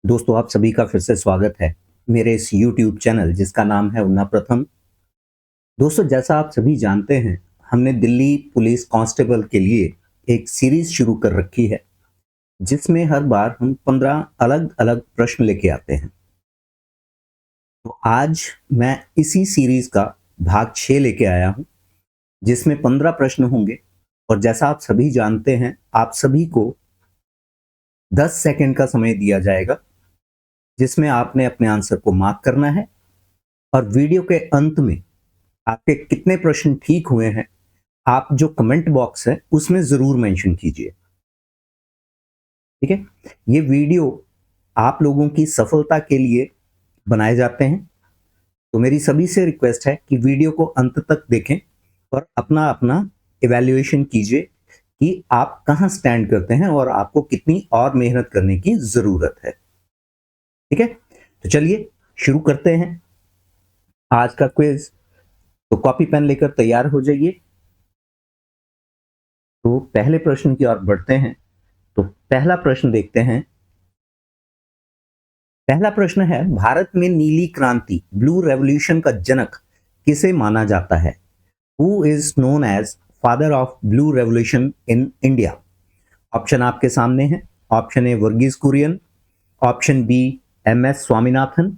दोस्तों, आप सभी का फिर से स्वागत है मेरे इस YouTube चैनल जिसका नाम है उन्ना प्रथम। दोस्तों, जैसा आप सभी जानते हैं, हमने दिल्ली पुलिस कांस्टेबल के लिए एक सीरीज शुरू कर रखी है जिसमें हर बार हम 15 अलग-अलग प्रश्न लेके आते हैं। तो आज मैं इसी सीरीज का भाग 6 लेके आया हूं जिसमें 15 प्रश्न होंगे और जैसा आप सभी जानते हैं, आप सभी को 10 सेकंड का समय दिया जाएगा जिसमें आपने अपने आंसर को मार्क करना है और वीडियो के अंत में आपके कितने प्रश्न ठीक हुए हैं, आप जो कमेंट बॉक्स है उसमें जरूर मेंशन कीजिए। ठीक है। ये वीडियो आप लोगों की सफलता के लिए बनाए जाते हैं, तो मेरी सभी से रिक्वेस्ट है कि वीडियो को अंत तक देखें और अपना अपना इवैल्यूएशन कीजिए कि आप कहां स्टैंड करते हैं और आपको कितनी और मेहनत करने की जरूरत है। ठीक है, तो चलिए शुरू करते हैं आज का क्विज। तो कॉपी पेन लेकर तैयार हो जाइए। तो पहले प्रश्न की ओर बढ़ते हैं। तो पहला प्रश्न देखते हैं। पहला प्रश्न है, भारत में नीली क्रांति ब्लू रेवोल्यूशन का जनक किसे माना जाता है? Who is known as father of blue revolution in India? Option आपके सामने है। Option A Verghese Kurien, option B M S Swaminathan,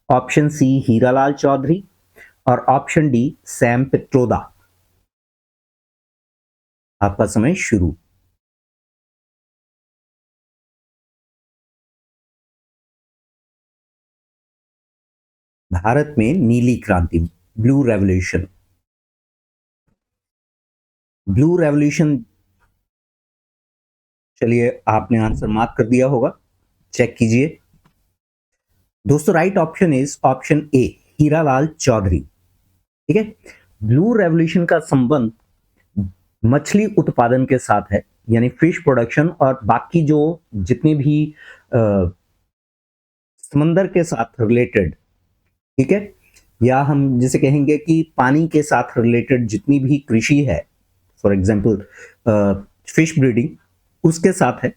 option C Hiralal Chaudhary और ऑप्शन डी सैम पित्रोदा। आपका समय शुरू। भारत में नीली क्रांति ब्लू रेवोल्यूशन, ब्लू रेवोल्यूशन। चलिए, आपने आंसर मार्क कर दिया होगा, चेक कीजिए। दोस्तों, right option is option A Hiralal Chaudhary. ठीक है। ब्लू रेवोल्यूशन का संबंध मछली उत्पादन के साथ है, यानी फिश प्रोडक्शन और बाकी जो जितने भी समंदर के साथ रिलेटेड, ठीक है, या हम जिसे कहेंगे कि पानी के साथ रिलेटेड जितनी भी कृषि है, फॉर एग्जांपल फिश ब्रीडिंग, उसके साथ है।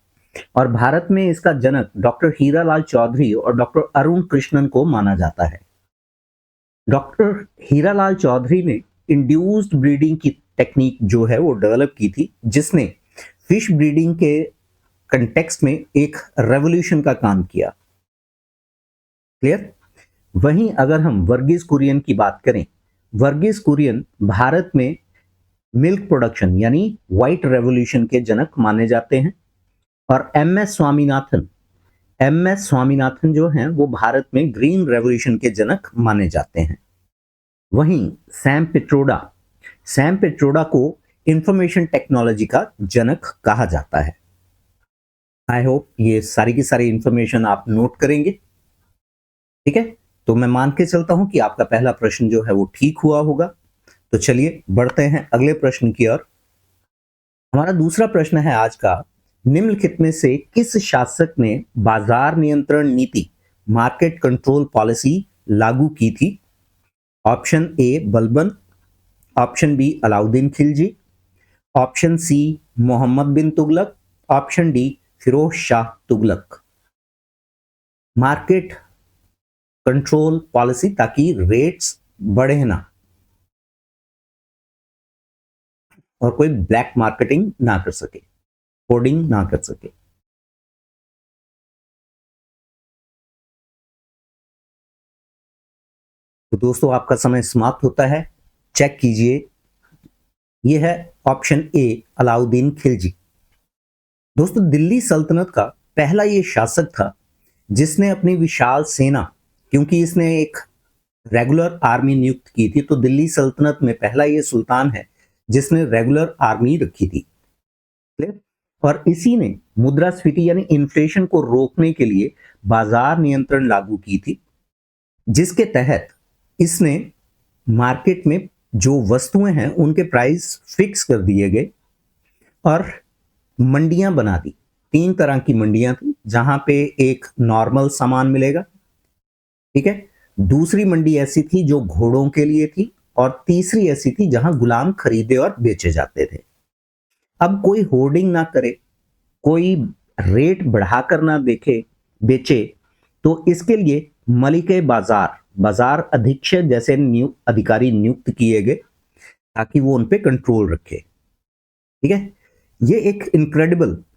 और भारत में इसका जनक डॉक्टर हीरालाल चौधरी और डॉक्टर अरुण कृष्णन को माना जाता है। डॉक्टर हीरालाल चौधरी ने इंड्यूस्ड ब्रीडिंग की टेक्निक जो है वो डेवलप की थी, जिसने फिश ब्रीडिंग के कंटेक्स्ट में एक रेवोल्यूशन का काम किया। क्लियर। वहीं अगर हम वर्गीज कुरियन की बात करें, वर्गीज कुरियन भारत में मिल्क प्रोडक्शन यानी व्हाइट रेवोल्यूशन के जनक माने जाते हैं। और एम एस स्वामीनाथन जो हैं वो भारत में ग्रीन रेवोल्यूशन के जनक माने जाते हैं। वहीं सैम पिट्रोडा को इंफॉर्मेशन टेक्नोलॉजी का जनक कहा जाता है। आई होप ये सारी की सारी इंफॉर्मेशन आप नोट करेंगे। ठीक है, तो मैं मान के चलता हूं कि आपका पहला प्रश्न जो है वो ठीक हुआ होगा। तो चलिए बढ़ते हैं अगले प्रश्न की ओर। हमारा दूसरा प्रश्न है आज का, निम्नलिखित में से किस शासक ने बाजार नियंत्रण नीति मार्केट कंट्रोल पॉलिसी लागू की थी? Option A Balban, option B Alauddin Khilji, option C Mohammad bin Tughlaq, option D Firoz Shah Tughlaq. Market control policy ताकि रेट्स बढ़े ना और कोई ब्लैक मार्केटिंग ना कर सके, होर्डिंग ना कर सके। तो दोस्तों, आपका समय समाप्त होता है, चेक कीजिए। यह है ऑप्शन ए अलाउद्दीन खिलजी। दोस्तों, दिल्ली सल्तनत का पहला ये शासक था जिसने अपनी विशाल सेना, क्योंकि इसने एक रेगुलर आर्मी नियुक्त की थी, तो दिल्ली सल्तनत में पहला ये सुल्तान है जिसने रेगुलर आर्मी रखी थी। और इसी ने मुद्रास्फीति यानी इन्फ्लेशन को रोकने के लिए बाजार नियंत्रण लागू की थी, जिसके तहत इसने मार्केट में जो वस्तुएं हैं उनके प्राइस फिक्स कर दिए गए और मंडियां बना दी। 3 तरह की मंडियां थी, जहां पे एक नॉर्मल सामान मिलेगा, ठीक है, दूसरी मंडी ऐसी थी जो घोड़ों के लिए थी और तीसरी ऐसी थी जहां गुलाम खरीदे और बेचे जाते थे। अब कोई होर्डिंग ना करे, कोई रेट बढ़ाकर ना देखे, बेचे, तो इसके लिए मलिके बाजार अधीक्षक जैसे अधिकारी नियुक्त किए गए ताकि वो उन पे कंट्रोल रखे। ठीक है, ये एक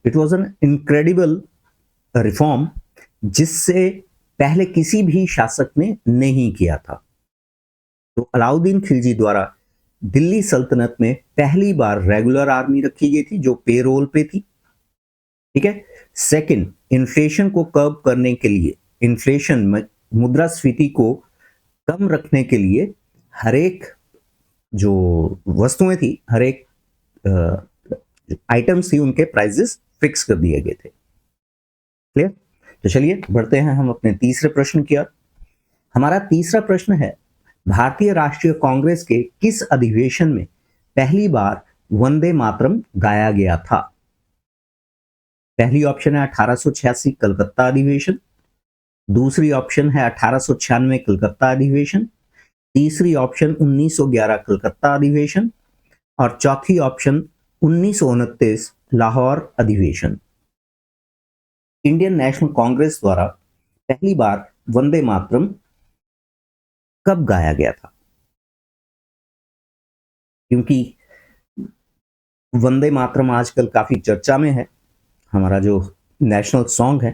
it was an incredible reform जिससे पहले किसी भी शासक ने नहीं किया था। तो अलाउद्दीन खिलजी द्वारा दिल्ली सल्तनत में पहली बार रेगुलर आर्मी रखी गई थी जो पेरोल पे थी। ठीक है, सेकंड, इन्फ्लेशन को कर्ब करने के लिए, इन्फ्लेशन मुद्रास्फीति को कम रखने के लिए हर एक जो वस्तुएं थी, हर एक आइटम्स थी, उनके प्राइसेस फिक्स कर दिए गए थे। क्लियर? तो चलिए बढ़ते हैं हम अपने तीसरे प्रश्न की ओर। हमारा तीसरा प्रश्न है, भारतीय राष्ट्रीय कांग्रेस के किस अधिवेशन में पहली बार वंदे मातरम गाया गया था? पहली ऑप्शन है 1886 कलकत्ता अधिवेशन, दूसरी ऑप्शन है 1896 कलकत्ता अधिवेशन, तीसरी ऑप्शन 1911 कलकत्ता अधिवेशन और चौथी ऑप्शन 1929 लाहौर अधिवेशन। इंडियन नेशनल कांग्रेस द्वारा पहली बार वंदे मातरम कब गाया गया था? क्योंकि वंदे मातरम आजकल काफी चर्चा में है, हमारा जो नेशनल सॉन्ग है।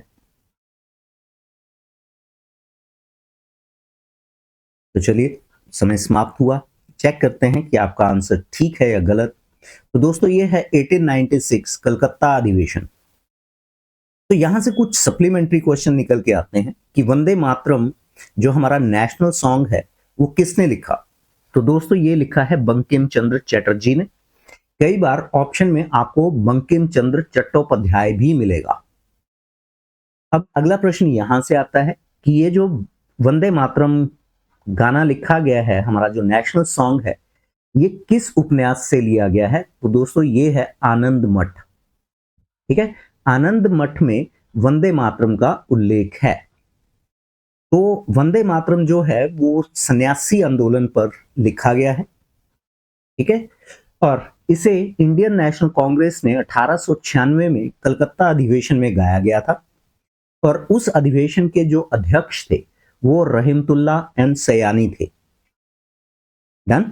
तो चलिए, समय समाप्त हुआ, चेक करते हैं कि आपका आंसर ठीक है या गलत। तो दोस्तों ये है 1896 कलकत्ता अधिवेशन। तो यहां से कुछ सप्लीमेंट्री क्वेश्चन निकल के आते हैं कि वंदे मातरम जो हमारा नेशनल सॉन्ग है वो किसने लिखा? तो दोस्तों ये लिखा है बंकिम चंद्र चटर्जी ने। कई बार ऑप्शन में आपको बंकिम चंद्र चट्टोपाध्याय भी मिलेगा। अब अगला प्रश्न यहां से आता है कि ये जो वंदे मातरम गाना लिखा गया है, हमारा जो नेशनल सॉन्ग है, ये किस उपन्यास से लिया गया है? तो दोस्तों ये है आनंद मठ। ठीक है, आनंद मठ में वंदे मातरम का उल्लेख है। तो वंदे मातरम जो है वो सन्यासी आंदोलन पर लिखा गया है। ठीक है, और इसे इंडियन नेशनल कांग्रेस ने 1896 में कलकत्ता अधिवेशन में गाया गया था और उस अधिवेशन के जो अध्यक्ष थे वो रहीमतुल्ला एंड सयानी थे। डन।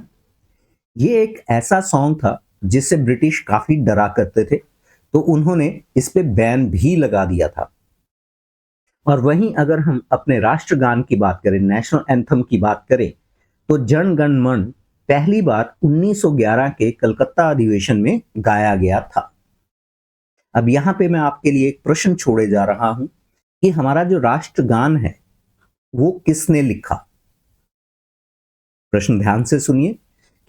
ये एक ऐसा सॉन्ग था जिससे ब्रिटिश काफी डरा करते थे, तो उन्होंने इस पे बैन भी लगा दिया था। और वहीं अगर हम अपने राष्ट्रगान की बात करें, नेशनल एंथम की बात करें, तो जन गण मन पहली बार 1911 के कलकत्ता अधिवेशन में गाया गया था। अब यहां पे मैं आपके लिए एक प्रश्न छोड़े जा रहा हूं कि हमारा जो राष्ट्रगान है वो किसने लिखा? प्रश्न ध्यान से सुनिए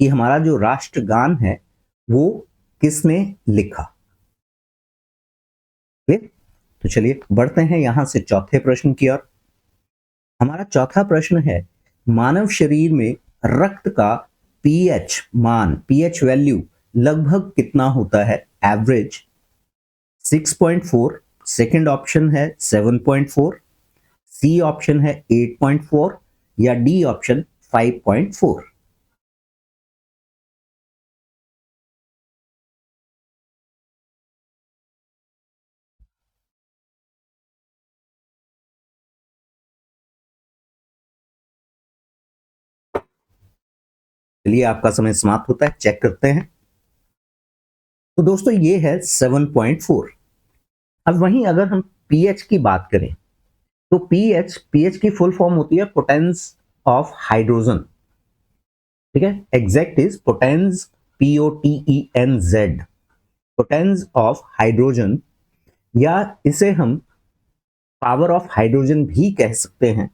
कि हमारा जो राष्ट्रगान है वो किसने लिखा। तो चलिए बढ़ते हैं यहां से चौथे प्रश्न की ओर। हमारा चौथा प्रश्न है, मानव शरीर में रक्त का पीएच मान, पीएच वैल्यू लगभग कितना होता है एवरेज? 6.4, सेकंड ऑप्शन है 7.4, सी ऑप्शन है 8.4 या डी ऑप्शन 5.4। चलिए आपका समय समाप्त होता है, चेक करते हैं। तो दोस्तों ये है 7.4। अब वहीं अगर हम पीएच की बात करें तो पीएच की फुल फॉर्म होती है पोटेंस ऑफ हाइड्रोजन। ठीक है, exact is potence, POTENZ, potence of hydrogen, या इसे हम पावर ऑफ हाइड्रोजन भी कह सकते हैं।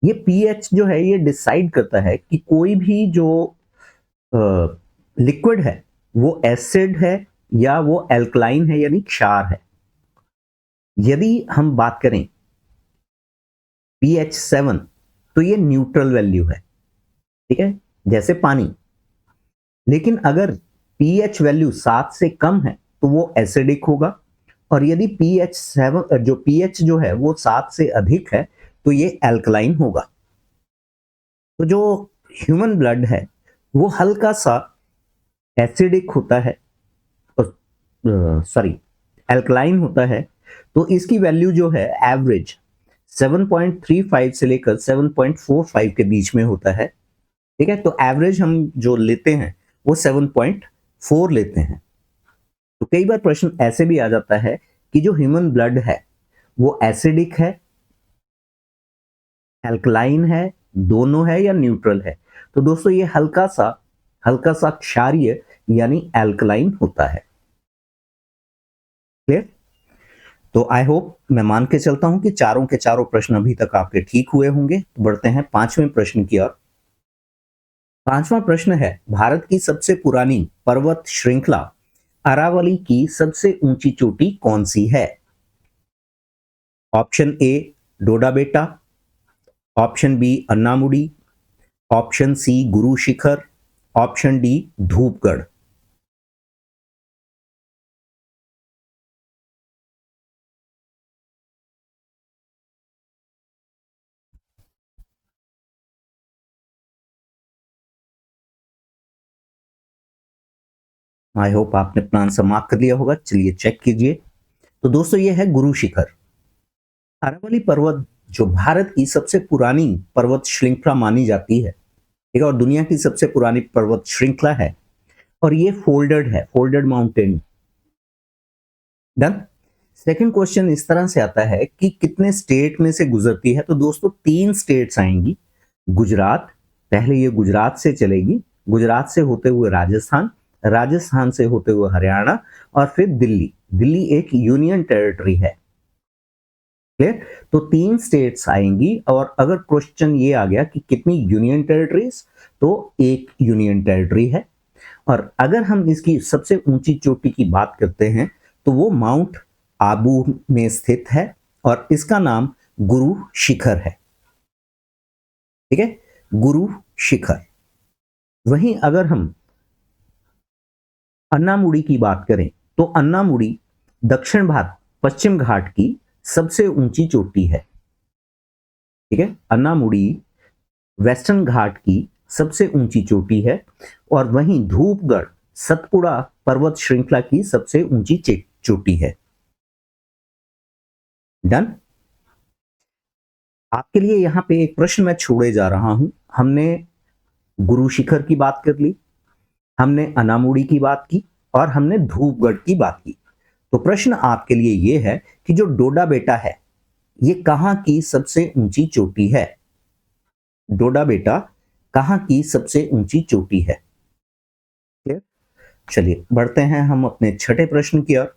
ये पीएच जो है ये डिसाइड करता है कि कोई भी जो लिक्विड है वो एसिड है या वो एल्कलाइन है यानी क्षार है। यदि हम बात करें pH 7 तो ये न्यूट्रल वैल्यू है। ठीक है, जैसे पानी। लेकिन अगर pH वैल्यू 7 से कम है तो वो एसिडिक होगा, और यदि pH जो है वो 7 से अधिक है तो ये एल्कलाइन होगा। तो जो ह्यूमन ब्लड है वो हल्का सा एसिडिक होता है, सॉरी एल्कलाइन होता है, तो इसकी वैल्यू जो है एवरेज 7.35 से लेकर 7.45 के बीच में होता है। ठीक है, तो एवरेज हम जो लेते हैं वो 7.4 लेते हैं। तो कई बार प्रश्न ऐसे भी आ जाता है कि जो ह्यूमन ब्लड है वो एसिडिक है, एल्कलाइन है, दोनों है या न्यूट्रल है। तो दोस्तों ये हल्का सा क्षारीय यानी एल्कलाइन होता है। क्लियर? तो आई होप, मैं मान के चलता हूं कि चारों के चारों प्रश्न अभी तक आपके ठीक हुए होंगे। बढ़ते हैं पांचवें प्रश्न की ओर। पांचवा प्रश्न है, भारत की सबसे पुरानी पर्वत श्रृंखला अरावली की सबसे ऊंची चोटी कौन सी है? Option A Doda Betta, option B Anamudi, option C Guru Shikhar, option D Dhupgarh. I hope आपने अपना आंसर मार्क कर लिया होगा। चलिए चेक कीजिए। तो दोस्तों ये है गुरु शिखर। अरावली पर्वत जो भारत की सबसे पुरानी पर्वत श्रृंखला मानी जाती है, ठीक है, और दुनिया की सबसे पुरानी पर्वत श्रृंखला है, और ये फोल्डेड है, folded mountain. Done. Second question इस तरह से आता है कि कितने स्टेट में से गुजरती है? तो दोस्तों 3 स्टेट्स आएंगी। गुजरात, पहले ये गुजरात से चलेगी, गुजरात से होते हुए राजस्थान, राजस्थान से होते हुए हरियाणा, और फिर दिल्ली। दिल्ली एक यूनियन टेरिटरी है। क्लियर? तो 3 स्टेट्स आएंगी, और अगर क्वेश्चन ये आ गया कि कितनी यूनियन टेरिटरीज, तो एक यूनियन टेरिटरी है। और अगर हम इसकी सबसे ऊंची चोटी की बात करते हैं तो वो माउंट आबू में स्थित है, और इसका नाम गुरु शिखर है। ठीक है, गुरु शिखर। वहीं अगर हम अन्नामुडी की बात करें तो अन्नामुडी दक्षिण भाग पश्चिम घाट की सबसे ऊंची चोटी है। ठीक है, अन्नामुडी वेस्टर्न घाट की सबसे ऊंची चोटी है, और वहीं धूपगढ़ सतपुड़ा पर्वत श्रृंखला की सबसे ऊंची चोटी है। डन। आपके लिए यहां पे एक प्रश्न मैं छोड़े जा रहा हूं। हमने गुरु शिखर की बात कर ली, हमने अन्नामुडी की बात की, और हमने धूपगढ़ की बात की। तो प्रश्न आपके लिए यह है कि जो डोडा बेटा है ये कहां की सबसे ऊंची चोटी है? डोडा बेटा कहां की सबसे ऊंची चोटी है? क्लियर? चलिए बढ़ते हैं हम अपने छठे प्रश्न की ओर।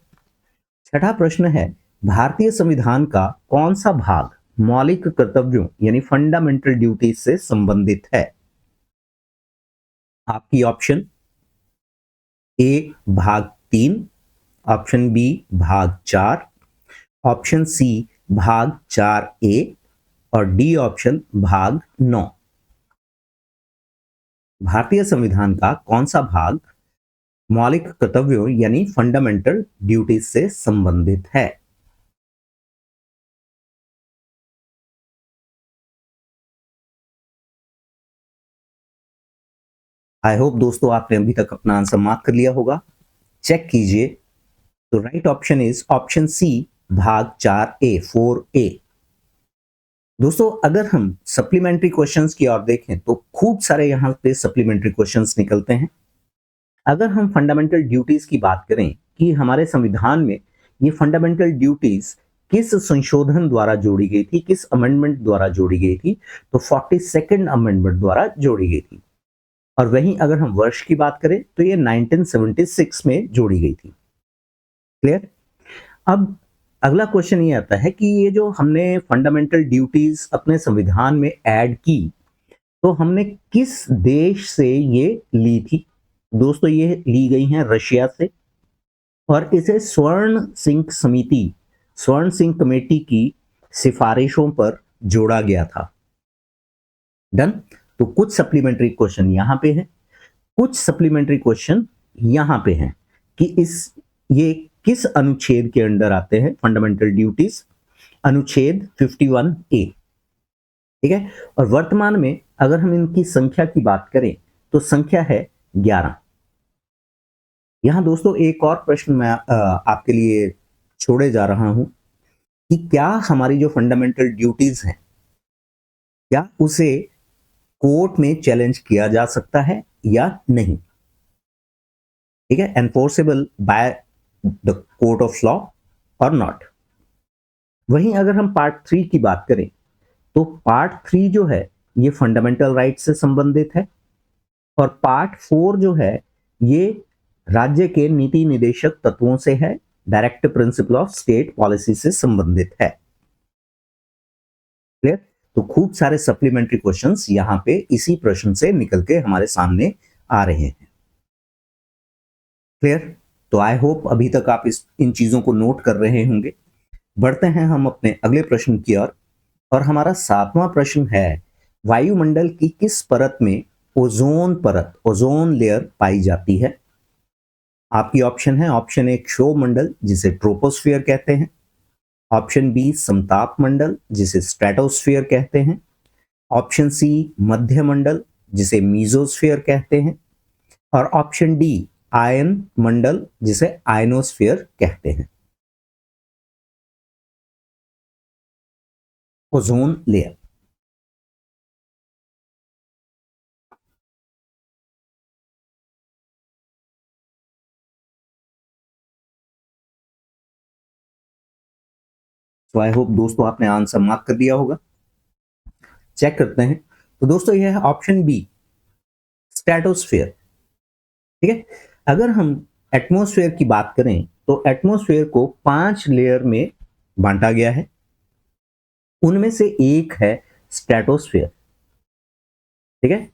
छठा प्रश्न है, भारतीय संविधान का कौन सा भाग मौलिक कर्तव्यों यानी फंडामेंटल ड्यूटीज से संबंधित है? आपकी ऑप्शन ए भाग 3, ऑप्शन बी भाग 4, ऑप्शन सी भाग 4A, और डी ऑप्शन भाग 9। भारतीय संविधान का कौन सा भाग मौलिक कर्तव्यों यानी फंडामेंटल ड्यूटीज से संबंधित है? आई होप दोस्तों आपने अभी तक अपना आंसर मार्क कर लिया होगा। चेक कीजिए। तो right option is option C भाग 4A, 4A। दोस्तों अगर हम सप्लीमेंट्री क्वेश्चंस की ओर देखें तो खूब सारे यहां पे सप्लीमेंट्री क्वेश्चंस निकलते हैं। अगर हम फंडामेंटल ड्यूटीज की बात करें कि हमारे संविधान में ये फंडामेंटल ड्यूटीज किस संशोधन द्वारा जोड़ी गई थी, किस अमेंडमेंट द्वारा जोड़ी गई थी, तो 42nd अमेंडमेंट द्वारा जोड़ी गई थी। और वहीं अगर हम वर्ष की बात करें तो ये 1976 में जोड़ी गई थी। क्लियर? अब अगला क्वेश्चन ये आता है कि ये जो हमने फंडामेंटल ड्यूटीज अपने संविधान में ऐड की, तो हमने किस देश से ये ली थी? दोस्तों ये ली गई हैं रशिया से, और इसे स्वर्ण सिंह समिति, स्वर्ण सिंह कमेटी की सिफारिशों पर जोड़ा गया था। डन। तो कुछ सप्लीमेंट्री क्वेश्चन यहां पे है, कुछ सप्लीमेंट्री क्वेश्चन यहां पे हैं कि ये किस अनुच्छेद के अंडर आते हैं फंडामेंटल ड्यूटीज? अनुच्छेद 51A। ठीक है, और वर्तमान में अगर हम इनकी संख्या की बात करें तो संख्या है 11। यहां दोस्तों एक और प्रश्न मैं आपके लिए छोड़े जा रहा हूं कि क्या हमारी जो फंडामेंटल ड्यूटीज हैं, क्या उसे कोर्ट में चैलेंज किया जा सकता है या नहीं। ठीक है, enforceable by the court of law और नॉट। वहीं अगर हम पार्ट 3 की बात करें तो पार्ट 3 जो है ये फंडामेंटल राइट से संबंधित है, और पार्ट 4 जो है ये राज्य के नीति निदेशक तत्वों से है, direct principle of state policy से संबंधित है। क्लियर? तो खूब सारे सप्लीमेंट्री क्वेश्चंस यहां पे इसी प्रश्न से निकल के हमारे सामने आ रहे हैं। क्लियर? तो आई होप अभी तक आप इन चीजों को नोट कर रहे होंगे। बढ़ते हैं हम अपने अगले प्रश्न की ओर, और हमारा 7वां प्रश्न है, वायुमंडल की किस परत में ओजोन परत, ओजोन लेयर पाई जाती है। आपकी ऑप्शन है, ऑप्शन 1 क्षोभ मंडल जिसे ट्रोपोस्फियर कहते हैं, ऑप्शन बी समताप मंडल जिसे स्ट्रेटोस्फियर कहते हैं, ऑप्शन सी मध्य मंडल जिसे मीजोस्फियर कहते हैं, और ऑप्शन डी आयन मंडल जिसे आयनोस्फियर कहते हैं। Ozone layer. तो आई होप दोस्तों आपने आंसर मार्क कर दिया होगा। चेक करते हैं। तो दोस्तों यह है ऑप्शन बी स्ट्रेटोस्फियर। ठीक है, अगर हम एटमॉस्फेयर की बात करें तो एटमॉस्फेयर को 5 लेयर में बांटा गया है, उनमें से एक है स्ट्रेटोस्फियर। ठीक है,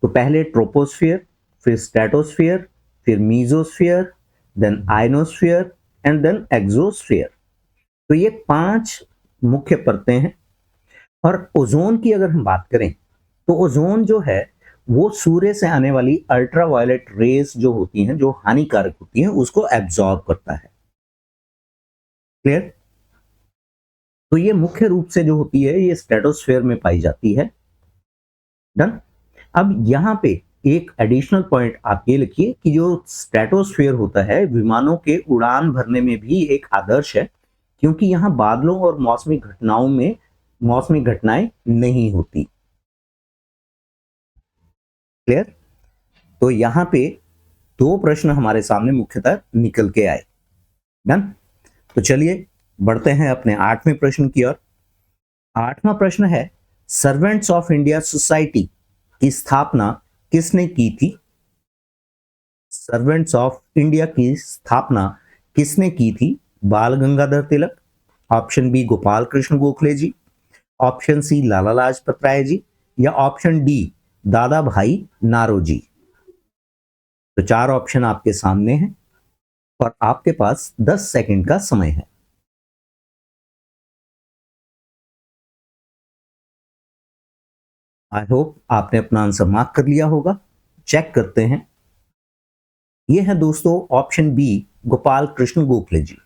तो पहले ट्रोपोस्फियर, फिर स्ट्रेटोस्फियर, फिर mesosphere, then ionosphere and then exosphere. तो ये 5 मुख्य परतें हैं। और ओजोन की अगर हम बात करें तो ओजोन जो है वो सूर्य से आने वाली अल्ट्रावायलेट रेस जो होती हैं, जो हानिकारक होती हैं, उसको एब्जॉर्ब करता है। क्लियर? तो ये मुख्य रूप से जो होती है ये स्ट्रेटोस्फेयर में पाई जाती है। डन। अब यहां पे एक एडिशनल पॉइंट आप ये लिखिए कि जो स्ट्रेटोस्फेयर होता है विमानों के उड़ान भरने में भी एक आदर्श है, क्योंकि यहां बादलों और मौसमी घटनाओं में मौसमी घटनाएं नहीं होती। क्लियर? तो यहां पे 2 प्रश्न हमारे सामने मुख्यतः निकल के आए। डन। तो चलिए बढ़ते हैं अपने 8वें प्रश्न की ओर। 8वां प्रश्न है, सर्वेंट्स ऑफ इंडिया सोसाइटी की स्थापना किसने की थी। सर्वेंट्स ऑफ इंडिया की स्थापना किसने की थी। बाल गंगाधर तिलक, ऑप्शन बी गोपाल कृष्ण गोखले जी, ऑप्शन सी लाला लाजपत राय जी, या ऑप्शन डी दादा भाई नारोजी। तो 4 ऑप्शन आपके सामने हैं और आपके पास 10 सेकंड का समय है। आई होप आपने अपना आंसर मार्क कर लिया होगा। चेक करते हैं। ये है दोस्तों ऑप्शन बी गोपाल कृष्ण गोखले जी।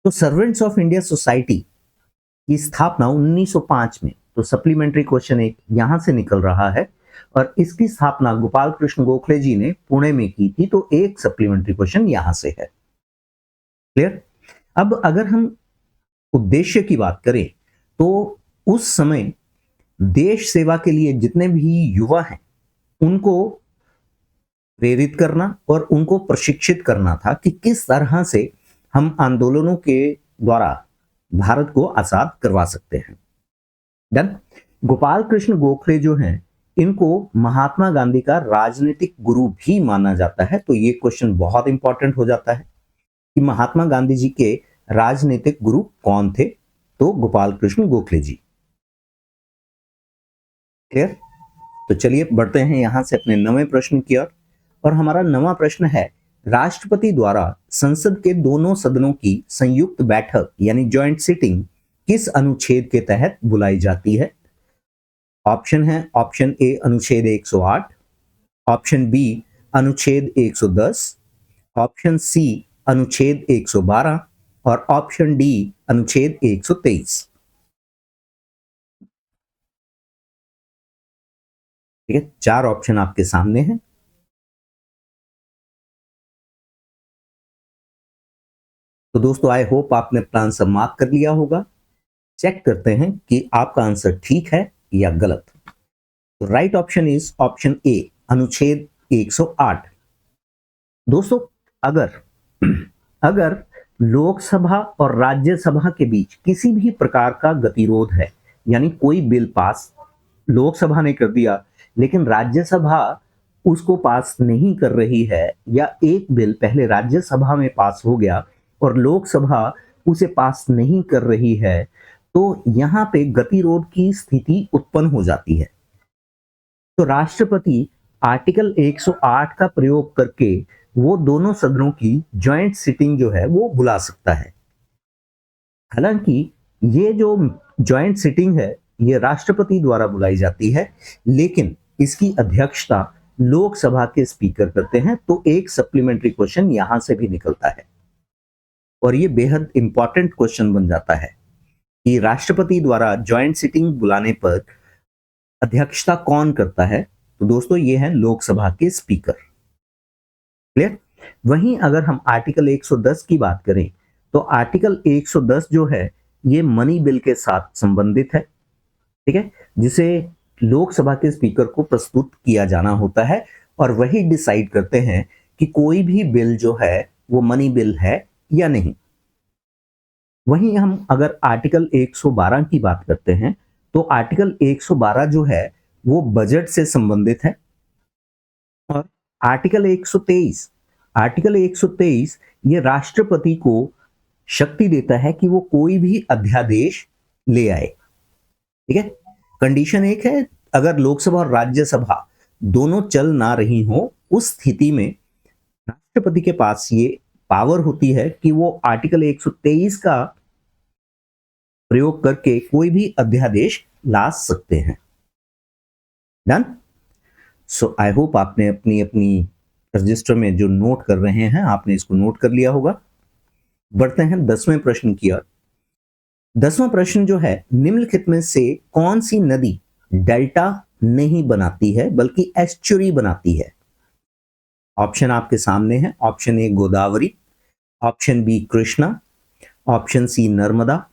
तो सर्वेंट्स ऑफ इंडिया सोसाइटी की स्थापना 1905 में, तो सप्लीमेंट्री क्वेश्चन एक यहां से निकल रहा है, और इसकी स्थापना गोपाल कृष्ण गोखले जी ने पुणे में की थी, तो एक सप्लीमेंट्री क्वेश्चन यहां से है। क्लियर? अब अगर हम उद्देश्य की बात करें तो उस समय देश सेवा के लिए जितने भी युवा हैं उनको प्रेरित करना और उनको प्रशिक्षित करना था कि किस तरह से हम आंदोलनों के द्वारा भारत को आजाद करवा सकते हैं। डन। गोपाल कृष्ण गोखले जो हैं इनको महात्मा गांधी का राजनीतिक गुरु भी माना जाता है। तो ये क्वेश्चन बहुत इंपॉर्टेंट हो जाता है कि महात्मा गांधी जी के राजनीतिक गुरु कौन थे। तो गोपाल कृष्ण गोखले जी। क्लियर? तो चलिए बढ़ते हैं यहां से अपने 9वें प्रश्न की ओर, और हमारा 9वां प्रश्न है, राष्ट्रपति द्वारा संसद के दोनों सदनों की संयुक्त बैठक यानी ज्वाइंट सिटिंग किस अनुच्छेद के तहत बुलाई जाती है। ऑप्शन है, ऑप्शन ए अनुच्छेद 108, ऑप्शन बी अनुच्छेद 110, ऑप्शन सी अनुच्छेद 112, और ऑप्शन डी अनुच्छेद 123। ठीक है, 4 ऑप्शन आपके सामने हैं। तो दोस्तों आई होप आपने अपना आंसर मार्क कर लिया होगा। चेक करते हैं कि आपका आंसर ठीक है या गलत। तो राइट ऑप्शन इज ऑप्शन ए, अनुच्छेद 108। दोस्तों, अगर अगर लोकसभा और राज्यसभा के बीच किसी भी प्रकार का गतिरोध है, यानी कोई बिल पास लोकसभा ने कर दिया लेकिन राज्यसभा उसको पास नहीं कर रही है, या एक बिल पहले राज्यसभा में पास हो गया और लोकसभा उसे पास नहीं कर रही है, तो यहां पे गतिरोध की स्थिति उत्पन्न हो जाती है। तो राष्ट्रपति आर्टिकल 108 का प्रयोग करके वो दोनों सदनों की जॉइंट सिटिंग जो है वो बुला सकता है। हालांकि ये जो जॉइंट सिटिंग है ये राष्ट्रपति द्वारा बुलाई जाती है, लेकिन इसकी अध्यक्षता लोकसभा के स्पीकर करते हैं। तो एक सप्लीमेंट्री क्वेश्चन यहां से भी निकलता है और ये बेहद इंपॉर्टेंट क्वेश्चन बन जाता है कि राष्ट्रपति द्वारा जॉइंट सिटिंग बुलाने पर अध्यक्षता कौन करता है। तो दोस्तों, ये है लोकसभा के स्पीकर। क्लियर? वहीं अगर हम आर्टिकल 110 की बात करें तो आर्टिकल 110 जो है ये मनी बिल के साथ संबंधित है, ठीक है, जिसे लोकसभा के स्पीकर को प्रस्तुत किया जाना होता है और वही डिसाइड करते हैं कि कोई भी बिल जो है वो मनी बिल है या नहीं। वहीं हम अगर आर्टिकल 112 की बात करते हैं तो आर्टिकल 112 जो है वो बजट से संबंधित है और आर्टिकल 123 ये राष्ट्रपति को शक्ति देता है कि वो कोई भी अध्यादेश ले आए। ठीक है, कंडीशन एक है, अगर लोकसभा और राज्यसभा दोनों चल ना रही हो उस स्थिति में राष्ट्रपति के पास ये पावर होती है कि वो आर्टिकल 123 का प्रयोग करके कोई भी अध्यादेश ला सकते हैं। डन? सो आई होप आपने अपनी अपनी रजिस्टर में जो नोट कर रहे हैं आपने इसको नोट कर लिया होगा। बढ़ते हैं 10वें प्रश्न की ओर। 10वां प्रश्न जो है, निम्नलिखित में से कौन सी नदी डेल्टा नहीं बनाती है बल्कि एस्चुरी बनाती है? ऑप्शन आपके सामने है। Option A Godavari, option B Krishna, option C Narmada,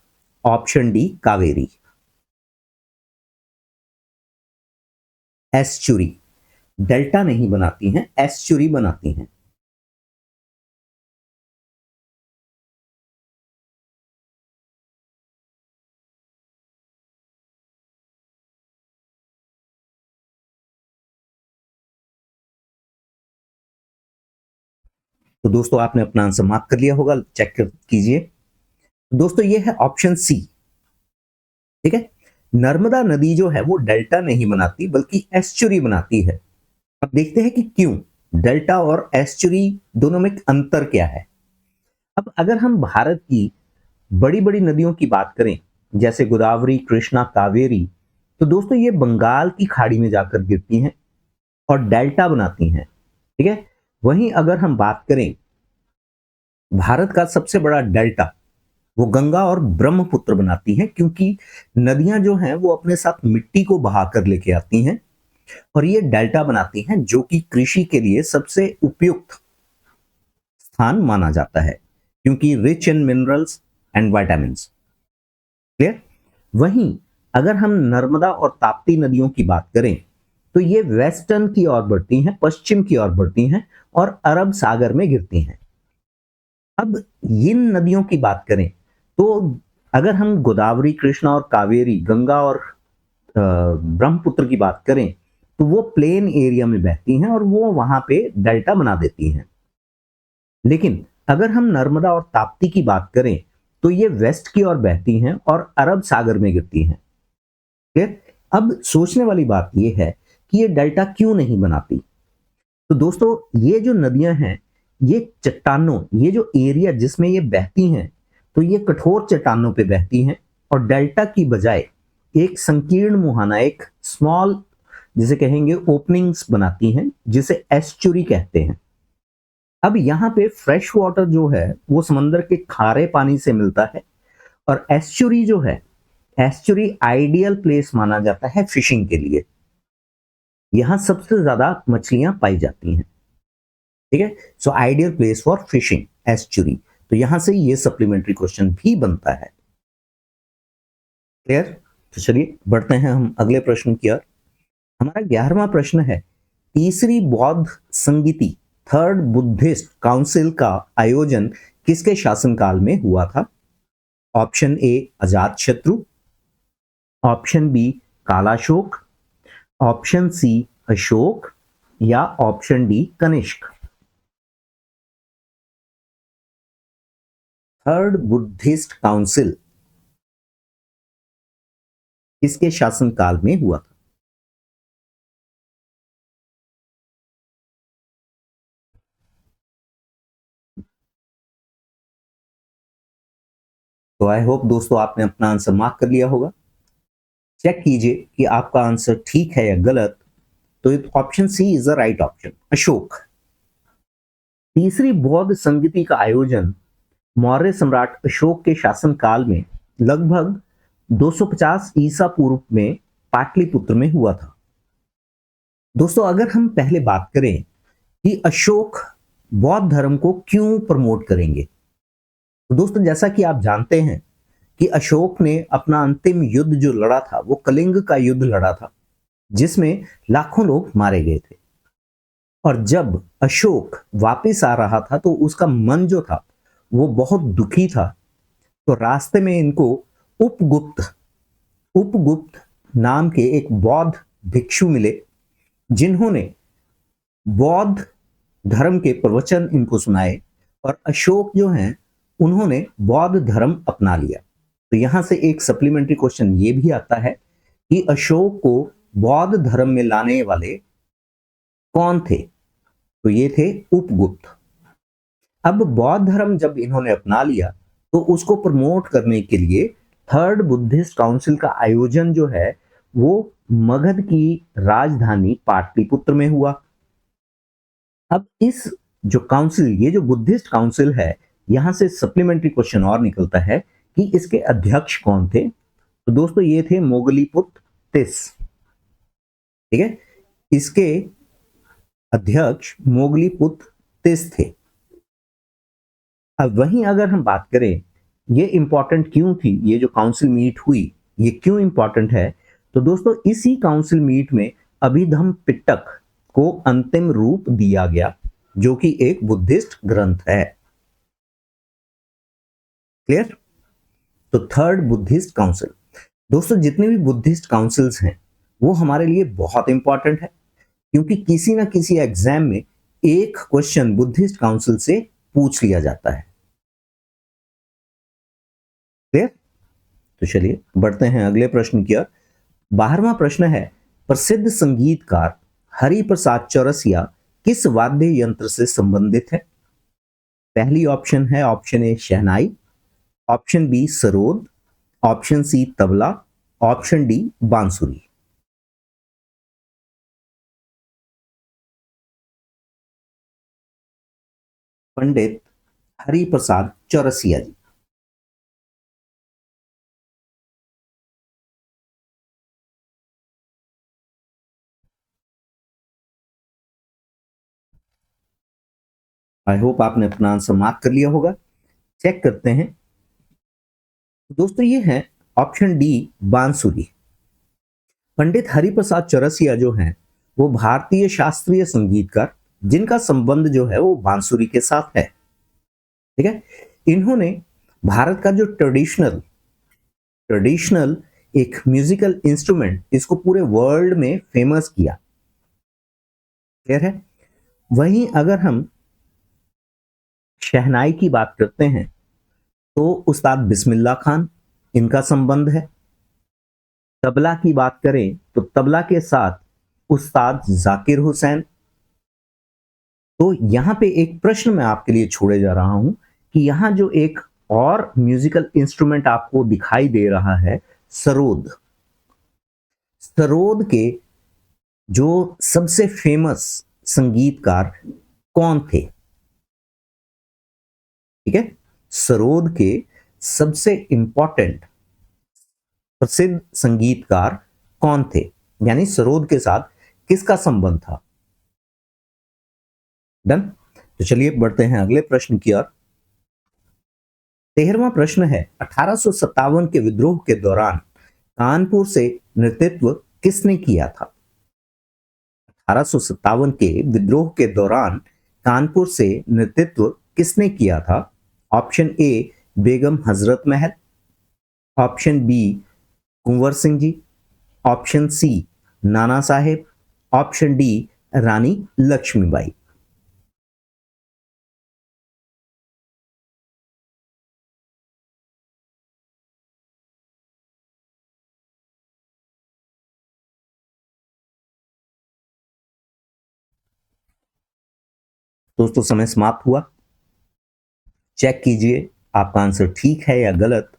option D Kaveri. Estuary, delta नहीं बनाती हैं, एस्चुरी बनाती हैं। तो दोस्तों, आपने अपना आंसर मार्क कर लिया होगा, चेक कीजिए। दोस्तों, ये है ऑप्शन सी। ठीक है, नर्मदा नदी जो है वो डेल्टा नहीं बनाती बल्कि एस्चुरी बनाती है। अब देखते हैं कि क्यों, डेल्टा और एस्चुरी दोनों में अंतर क्या है। अब अगर हम भारत की बड़ी बड़ी नदियों की बात करें जैसे गोदावरी, कृष्णा, कावेरी, तो दोस्तों ये बंगाल की खाड़ी में जाकर गिरती हैं और डेल्टा बनाती हैं। ठीक है, वहीं अगर हम बात करें भारत का सबसे बड़ा डेल्टा वो गंगा और ब्रह्मपुत्र बनाती हैं, क्योंकि नदियां जो हैं वो अपने साथ मिट्टी को बहाकर लेके आती हैं और ये डेल्टा बनाती हैं, जो कि कृषि के लिए सबसे उपयुक्त स्थान माना जाता है क्योंकि rich in minerals and vitamins. Clear? वहीं अगर हम नर्मदा और ताप्ती नदियों की बात करें तो ये वेस्टर्न की ओर बढ़ती हैं, पश्चिम की ओर बढ़ती हैं और अरब सागर में गिरती हैं। अब इन नदियों की बात करें तो अगर हम गोदावरी, कृष्णा और कावेरी, गंगा और ब्रह्मपुत्र की बात करें तो वो प्लेन एरिया में बहती हैं और वो वहां पे डेल्टा बना देती हैं। लेकिन अगर हम नर्मदा और ताप्ती की बात करें तो ये वेस्ट की ओर बहती हैं और अरब सागर में गिरती हैं। ठीक? अब सोचने वाली बात यह है कि ये डेल्टा क्यों नहीं बनाती। तो दोस्तों, ये जो नदियां हैं ये चट्टानों, ये जो एरिया जिसमें ये बहती हैं तो ये कठोर चट्टानों पे बहती हैं और डेल्टा की बजाय एक संकीर्ण मुहाना, एक स्मॉल जिसे कहेंगे ओपनिंग्स बनाती हैं, जिसे एस्चुरी कहते हैं। अब यहाँ पे फ्रेश वाटर जो है वो समंदर के खारे पानी से मिलता है और एस्चुरी जो है, एस्चुरी आइडियल प्लेस माना जाता है फिशिंग के लिए। यहां सबसे ज्यादा मछलियां पाई जाती हैं। ठीक है, so ideal place for fishing, estuary. तो यहां से ये सप्लीमेंट्री क्वेश्चन भी बनता है। क्लियर? तो चलिए बढ़ते हैं हम अगले प्रश्न की ओर। हमारा 11वां प्रश्न है, तीसरी बौद्ध संगीति थर्ड बुद्धिस्ट काउंसिल का आयोजन किसके शासनकाल में हुआ था? Option A Ajata Shatru, option B Kalashoka, option C Ashoka या option D Kanishka. Third Buddhist council किसके शासनकाल में हुआ था? तो आई होप दोस्तों आपने अपना आंसर मार्क कर लिया होगा। चेक कीजिए कि आपका आंसर ठीक है या गलत। तो option C is the right option, Ashoka. तीसरी बौद्ध संगीति का आयोजन मौर्य सम्राट अशोक के शासनकाल में लगभग 250 ईसा पूर्व में पाटलिपुत्र में हुआ था। दोस्तों अगर हम पहले बात करें कि अशोक बौद्ध धर्म को क्यों प्रमोट करेंगे, तो दोस्तों जैसा कि आप जानते हैं कि अशोक ने अपना अंतिम युद्ध जो लड़ा था वो कलिंग का युद्ध लड़ा था, जिसमें लाखों लोग मारे गए थे। और जब अशोक वापस आ रहा था तो उसका मन जो था वो बहुत दुखी था। तो रास्ते में इनको उपगुप्त उपगुप्त नाम के एक बौद्ध भिक्षु मिले, जिन्होंने बौद्ध धर्म के प्रवचन इनको सुनाए और अशोक जो हैं उन्होंने बौद्ध धर्म अपना लिया। तो यहां से एक सप्लीमेंट्री क्वेश्चन ये भी आता है कि अशोक को बौद्ध धर्म में लाने वाले कौन थे? तो ये थे उपगुप्त। अब बौद्ध धर्म जब इन्होंने अपना लिया तो उसको प्रमोट करने के लिए थर्ड बुद्धिस्ट काउंसिल का आयोजन जो है वो मगध की राजधानी पाटलिपुत्र में हुआ। अब इस जो काउंसिल, ये जो बुद्धिस्ट काउंसिल है, यहां से सप्लीमेंट्री क्वेश्चन और निकलता है कि इसके अध्यक्ष कौन थे? तो दोस्तों ये थे मोगलीपुत्र तिस। ठीक है, इसके अध्यक्ष मोगलीपुत्र तिस थे। अब वहीं अगर हम बात करें ये इंपॉर्टेंट क्यों थी, ये जो काउंसिल मीट हुई ये क्यों इंपॉर्टेंट है, तो दोस्तों इसी काउंसिल मीट में अभिधम्म पिटक को अंतिम रूप दिया गया, जो कि एक बुद्धिस्ट ग्रंथ है। क्लियर? तो थर्ड बुद्धिस्ट काउंसिल, दोस्तों जितने भी बुद्धिस्ट काउंसिल्स हैं वो हमारे लिए बहुत इंपॉर्टेंट है, क्योंकि किसी ना किसी एग्जाम में एक क्वेश्चन बुद्धिस्ट काउंसिल से पूछ लिया जाता है। क्लियर? तो चलिए बढ़ते हैं अगले प्रश्न की ओर। 12वां प्रश्न है, प्रसिद्ध संगीतकार हरिप्रसाद चौरसिया किस वाद्य यंत्र से संबंधित है? पहली ऑप्शन है option A shehnai, option B sarod, option C tabla, option D bansuri. Pandit Hariprasad Chaurasia ji. I hope आपने अपना आंसर मार्क कर लिया होगा। चेक करते हैं। दोस्तों ये है ऑप्शन डी बांसुरी। पंडित हरिप्रसाद चौरसिया जो हैं वो भारतीय शास्त्रीय संगीतकार, जिनका संबंध जो है वो बांसुरी के साथ है। ठीक है, इन्होंने भारत का जो ट्रेडिशनल ट्रेडिशनल एक म्यूजिकल इंस्ट्रूमेंट, इसको पूरे वर्ल्ड में फेमस किया। क्लियर है? वहीं अगर हम शहनाई की बात करते हैं तो उस्ताद बिस्मिल्लाह खान, इनका संबंध है। तबला की बात करें तो तबला के साथ उस्ताद जाकिर हुसैन। तो यहां पे एक प्रश्न मैं आपके लिए छोड़े जा रहा हूं कि यहां जो एक और म्यूजिकल इंस्ट्रूमेंट आपको दिखाई दे रहा है, सरोद। सरोद के जो सबसे फेमस संगीतकार कौन थे? ठीक है, सरोद के सबसे इंपॉर्टेंट प्रसिद्ध संगीतकार कौन थे, यानी सरोद के साथ किसका संबंध था? डन? तो चलिए बढ़ते हैं अगले प्रश्न की ओर। 13वां प्रश्न है, 1857 के विद्रोह के दौरान कानपुर से नेतृत्व किसने किया था? 1857 के विद्रोह के दौरान कानपुर से नेतृत्व किसने किया था? Option A Begum Hazrat Mahal, option B Kunwar Singh ji, option C Nana Saheb, option D रानी लक्ष्मीबाई। दोस्तों समय समाप्त हुआ। चेक कीजिए आपका आंसर ठीक है या गलत।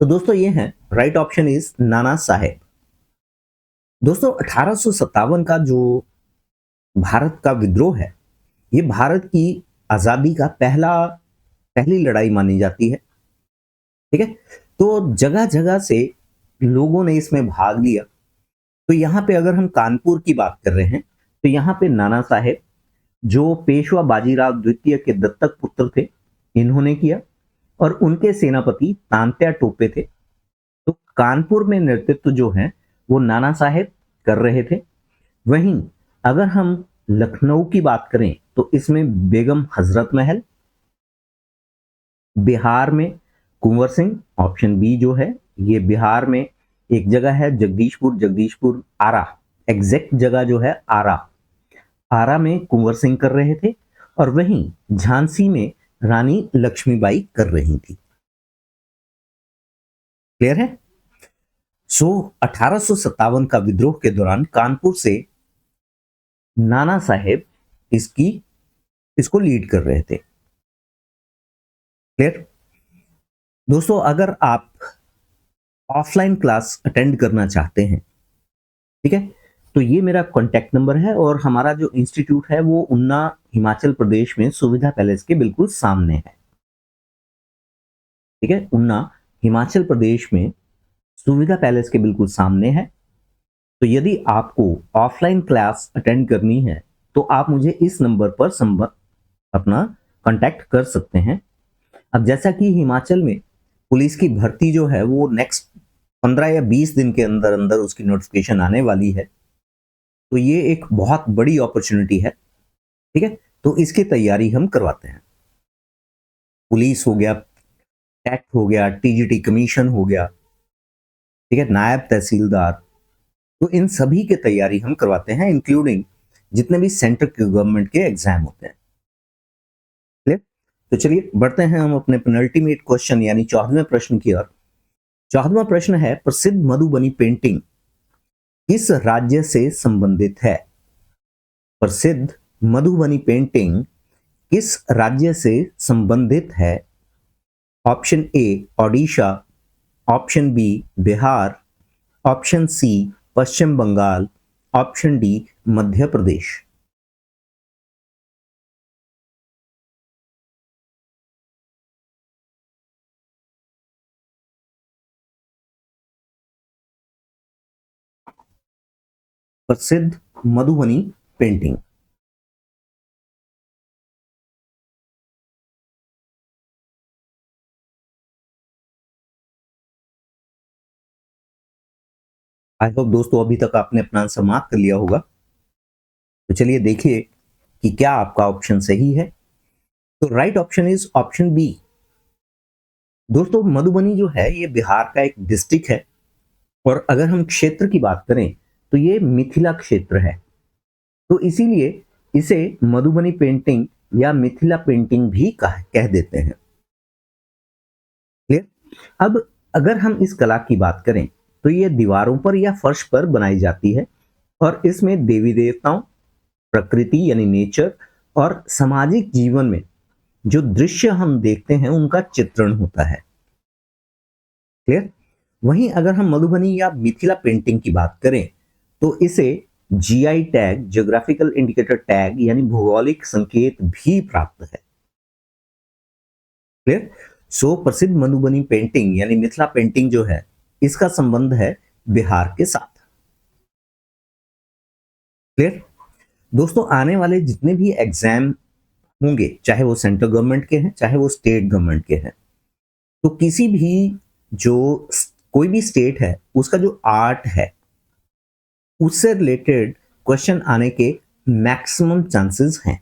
तो दोस्तों ये है right option is Nana Saheb. दोस्तों 1857 का जो भारत का विद्रोह है, ये भारत की आजादी का पहली लड़ाई मानी जाती है। ठीक है, तो जगह जगह से लोगों ने इसमें भाग लिया। तो यहाँ पे अगर हम कानपुर की बात कर रहे हैं तो यहाँ पे नाना साहेब जो पेशवा बाजीराव द्वितीय के दत्तक पुत्र थे, इन्होंने किया, और उनके सेनापति तांत्या टोपे थे। तो कानपुर में नेतृत्व जो है वो नाना साहेब कर रहे थे। वहीं अगर हम लखनऊ की बात करें तो इसमें बेगम हजरत महल, बिहार में कुंवर सिंह, ऑप्शन बी जो है ये बिहार में एक जगह है जगदीशपुर आरा, एग्जैक्ट जगह जो है आरा में कुंवर सिंह कर रहे थे, और वहीं झांसी में रानी लक्ष्मीबाई कर रही थी। क्लियर है? सो 1857 का विद्रोह के दौरान कानपुर से नाना साहेब इसको लीड कर रहे थे। क्लियर? दोस्तों अगर आप ऑफलाइन क्लास अटेंड करना चाहते हैं, ठीक है, तो ये मेरा कॉन्टैक्ट नंबर है, और हमारा जो इंस्टीट्यूट है वो उन्ना हिमाचल प्रदेश में सुविधा पैलेस के बिल्कुल सामने है। ठीक है, उन्ना हिमाचल प्रदेश में सुविधा पैलेस के बिल्कुल सामने है। तो यदि आपको ऑफलाइन क्लास अटेंड करनी है तो आप मुझे इस नंबर पर संपर्क अपना कांटेक्ट कर सकते हैं। अब जैसा कि हिमाचल में पुलिस की भर्ती जो है वो नेक्स्ट 15 या 20 दिन के अंदर अंदर उसकी नोटिफिकेशन आने वाली है, तो ये एक बहुत बड़ी अपॉर्चुनिटी है। ठीक है, तो इसकी तैयारी हम करवाते हैं। पुलिस हो गया, टैक्ट हो गया, टीजीटी कमीशन हो गया, ठीक है, नायब तहसीलदार, तो इन सभी की तैयारी हम करवाते हैं, इंक्लूडिंग जितने भी सेंट्रल गवर्नमेंट के एग्जाम होते हैं। क्लियर? तो चलिए बढ़ते हैं हम अपने पेनल्टीमेट क्वेश्चन यानी 14वें प्रश्न की ओर। 14वां प्रश्न है, प्रसिद्ध मधुबनी पेंटिंग किस राज्य से संबंधित है? प्रसिद्ध मधुबनी पेंटिंग किस राज्य से संबंधित है? Option A Odisha, option B Bihar, option C Paschim Bengal, option D Madhya Pradesh. प्रसिद्ध मधुबनी पेंटिंग, आई होप दोस्तों अभी तक आपने अपना आंसर मार्क कर लिया होगा। तो चलिए देखिए कि क्या आपका ऑप्शन सही है। तो right option is option B. दोस्तों मधुबनी जो है ये बिहार का एक डिस्ट्रिक्ट है, और अगर हम क्षेत्र की बात करें तो ये मिथिला क्षेत्र है, तो इसीलिए इसे मधुबनी पेंटिंग या मिथिला पेंटिंग भी कह देते हैं। क्लियर? अब अगर हम इस कला की बात करें तो ये दीवारों पर या फर्श पर बनाई जाती है, और इसमें देवी देवताओं, प्रकृति यानी नेचर, और सामाजिक जीवन में जो दृश्य हम देखते हैं उनका चित्रण होता है। क्लियर? वहीं अगर हम मधुबनी या मिथिला पेंटिंग की बात करें तो इसे GI tag, geographical indicator tag यानी भौगोलिक संकेत भी प्राप्त है। क्लियर? सो प्रसिद्ध मधुबनी पेंटिंग यानी मिथिला पेंटिंग जो है इसका संबंध है बिहार के साथ। क्लियर? दोस्तों आने वाले जितने भी एग्जाम होंगे, चाहे वो सेंट्रल गवर्नमेंट के हैं चाहे वो स्टेट गवर्नमेंट के हैं, तो किसी भी जो कोई भी स्टेट है उसका जो आर्ट है उससे रिलेटेड क्वेश्चन आने के मैक्सिमम चांसेस हैं।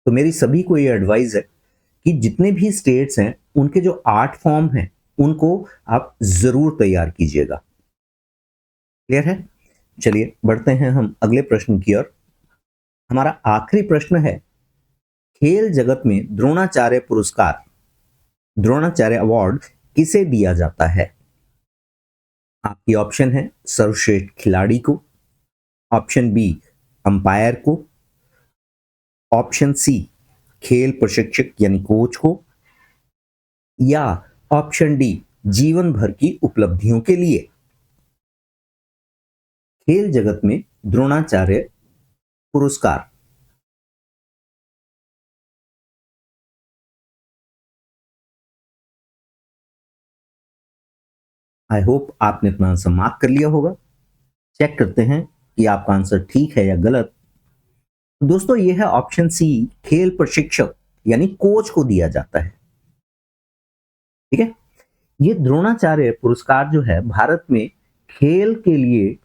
तो मेरी सभी को ये एडवाइस है कि जितने भी स्टेट्स हैं उनके जो आर्ट फॉर्म हैं उनको आप जरूर तैयार कीजिएगा। क्लियर है? चलिए बढ़ते हैं हम अगले प्रश्न की ओर। हमारा आखिरी प्रश्न है, खेल जगत में द्रोणाचार्य पुरस्कार, द्रोणाचार्य अवार्ड किसे दिया जाता है? आपकी ऑप्शन है सर्वश्रेष्ठ खिलाड़ी को, ऑप्शन बी अंपायर को, ऑप्शन सी खेल प्रशिक्षक यानी कोच को, या ऑप्शन डी जीवन भर की उपलब्धियों के लिए। खेल जगत में द्रोणाचार्य पुरस्कार। आई होप आपने अपना आंसर मार्क कर लिया होगा। चेक करते हैं कि आपका आंसर ठीक है या गलत। दोस्तों ये है ऑप्शन सी, खेल प्रशिक्षक यानी कोच को दिया जाता है। ठीक है, ये द्रोणाचार्य पुरस्कार जो है भारत में खेल के लिए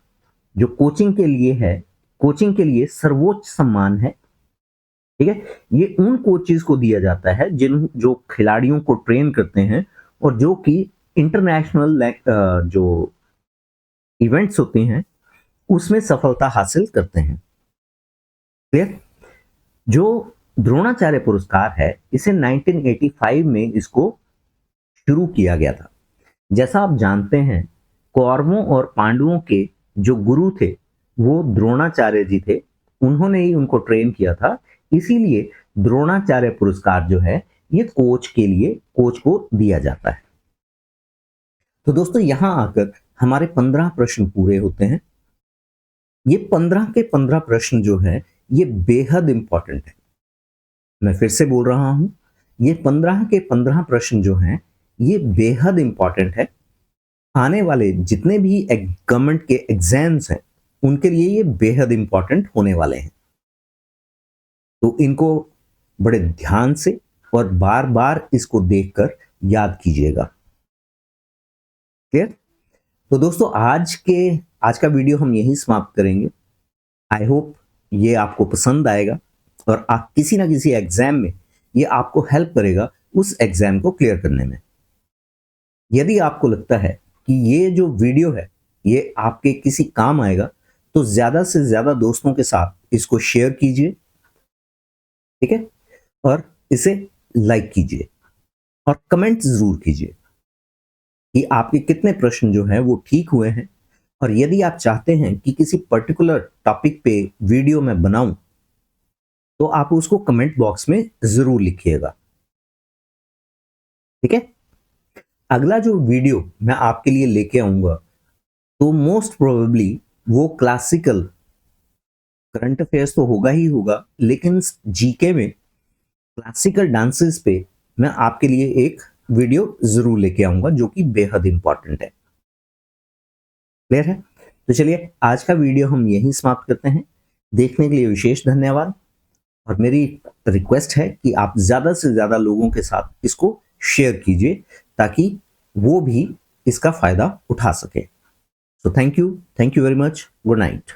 जो कोचिंग के लिए है, कोचिंग के लिए सर्वोच्च सम्मान है। ठीक है, ये उन कोचेस को दिया जाता है जो खिलाड़ियों को ट्रेन करते हैं और जो कि इंटरनेशनल जो इवेंट्स होते हैं उसमें सफलता हासिल करते हैं। क्लियर? जो द्रोणाचार्य पुरस्कार है इसे 1985 में इसको शुरू किया गया था। जैसा आप जानते हैं कौरवों और पांडवों के जो गुरु थे वो द्रोणाचार्य जी थे, उन्होंने ही उनको ट्रेन किया था। इसीलिए द्रोणाचार्य पुरस्कार जो है ये कोच के लिए, कोच को दिया जाता है। तो दोस्तों यहां आकर हमारे 15 प्रश्न पूरे होते हैं। ये 15 के 15 प्रश्न जो है ये बेहद इंपॉर्टेंट है। मैं फिर से बोल रहा हूं, ये 15 के 15 प्रश्न जो हैं ये बेहद इंपॉर्टेंट है। आने वाले जितने भी गवर्नमेंट के एग्जाम्स हैं उनके लिए ये बेहद इंपॉर्टेंट होने वाले हैं। तो इनको बड़े ध्यान से और बार बार इसको देखकर याद कीजिएगा। क्लियर? तो दोस्तों आज का वीडियो हम यहीं समाप्त करेंगे। आई होप ये आपको पसंद आएगा और आप किसी ना किसी एग्जाम में ये आपको हेल्प करेगा उस एग्जाम को क्लियर करने में। यदि आपको लगता है कि ये जो वीडियो है ये आपके किसी काम आएगा तो ज्यादा से ज्यादा दोस्तों के साथ इसको शेयर कीजिए। ठीक है, और इसे लाइक कीजिए और कमेंट जरूर कीजिए कि आपके कितने प्रश्न जो हैं वो ठीक हुए हैं। और यदि आप चाहते हैं कि किसी पर्टिकुलर टॉपिक पे वीडियो मैं बनाऊं तो आप उसको कमेंट बॉक्स में जरूर लिखिएगा। ठीक है, अगला जो वीडियो मैं आपके लिए लेके आऊंगा तो मोस्ट प्रोबेबली वो क्लासिकल करंट अफेयर्स तो होगा ही होगा, लेकिन जीके में क्लासिकल डांसेस पे मैं आपके लिए एक वीडियो जरूर लेके आऊंगा जो कि बेहद इंपॉर्टेंट है। क्लियर है? तो चलिए आज का वीडियो हम यहीं समाप्त करते हैं। देखने के लिए विशेष धन्यवाद और मेरी रिक्वेस्ट है कि आप ज्यादा से ज्यादा लोगों के साथ इसको शेयर कीजिए ताकि वो भी इसका फायदा उठा सके। So thank you very much. Good night.